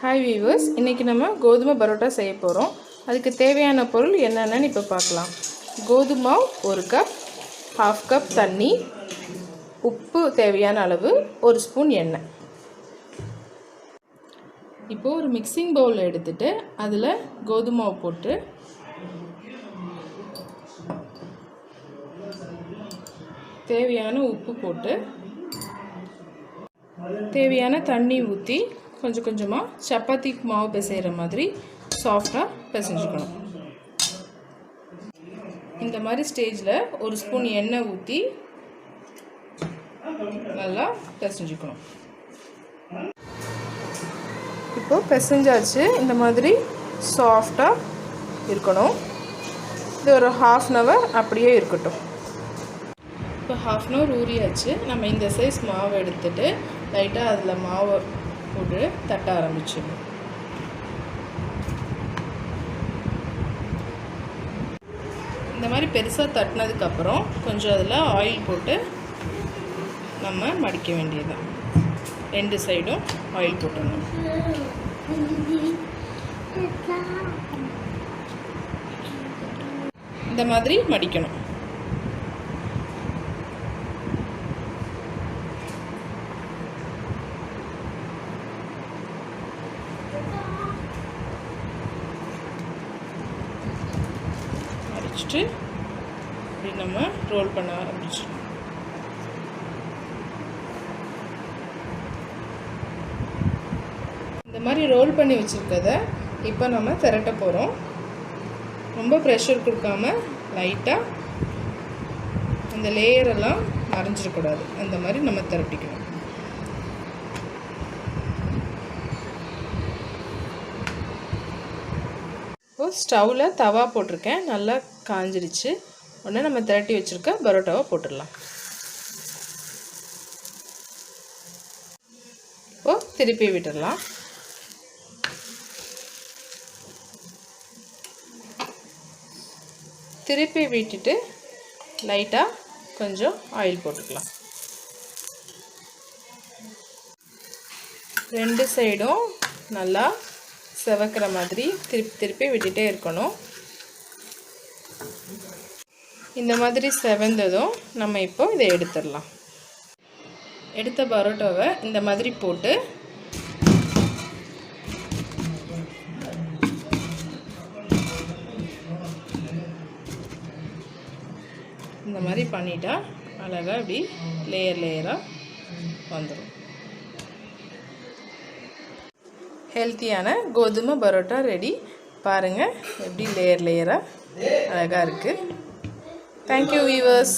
Hi viewers, இன்றைக்கி நம்ம கோதுமை பரோட்டா செய்ய போகிறோம். அதுக்கு தேவையான பொருள் என்னென்னு இப்போ பார்க்கலாம். கோதுமை மாவு 1 கப், 1/2 கப் தண்ணி, உப்பு தேவையான அளவு, 1 ஸ்பூன் எண்ணெய். இப்போது ஒரு மிக்சிங் பவுல் எடுத்துகிட்டு அதில் கோதுமை மாவு போட்டு தேவையான உப்பு போட்டு தேவையான தண்ணி ஊற்றி கொஞ்சம் கொஞ்சமாக சப்பாத்திக்கு மாவு பிசைகிற மாதிரி சாஃப்டாக பிசைஞ்சுக்கணும். இந்த மாதிரி ஸ்டேஜில் 1 ஸ்பூன் எண்ணெய் ஊற்றி நல்லா பிசைஞ்சுக்கணும். இப்போது பிசைஞ்சாச்சு. இந்த மாதிரி சாஃப்டாக இருக்கணும். இது ஒரு 1/2 hour அப்படியே இருக்கட்டும். இப்போ 1/2 hour ஊறியாச்சு. நம்ம இந்த சைஸ் மாவு எடுத்துகிட்டு லைட்டாக அதில் மாவை போட்டு தட்ட ஆரம்பிச்சிடணும். இந்த மாதிரி பெருசாக தட்டினதுக்கப்புறம் கொஞ்சம் அதில் ஆயில் போட்டு நம்ம மடிக்க வேண்டியதுதான். 2 சைடும் ஆயில் போட்டுடணும். இந்த மாதிரி மடிக்கணும். அடிச்சுட்டு இப்படி நம்ம ரோல் பண்ண ஆரம்பிச்சிடணும். இந்த மாதிரி ரோல் பண்ணி வச்சுருக்கதை இப்போ நம்ம திரட்ட போகிறோம். ரொம்ப ப்ரெஷர் கொடுக்காம லைட்டாக இந்த லேயரெல்லாம் மறைஞ்சிடக்கூடாது. அந்த மாதிரி நம்ம திரட்டிக்கணும். இப்போது ஸ்டவ்வில் தவா போட்டிருக்கேன். நல்லா காஞ்சிடுச்சு. உடனே நம்ம திரட்டி வச்சுருக்க பரோட்டாவை போட்டுடலாம். இப்போது திருப்பி விட்டுடலாம். திருப்பி விட்டுட்டு லைட்டாக கொஞ்சம் ஆயில் போட்டுக்கலாம். 2 சைடும் நல்லா செவக்கிற மாதிரி திருப்பி விட்டுட்டே இருக்கணும். இந்த மாதிரி செவந்ததும் நம்ம இப்போ இதை எடுத்துடலாம். எடுத்த பரோட்டாவை இந்த மாதிரி போட்டு இந்த மாதிரி பண்ணிட்டா அழகாக இப்படி லேயராக வந்துடும். ஹெல்த்தியான கோதுமை பரோட்டா ரெடி. பாருங்கள் எப்படி லேயராக அழகாக இருக்குது. Thank you viewers.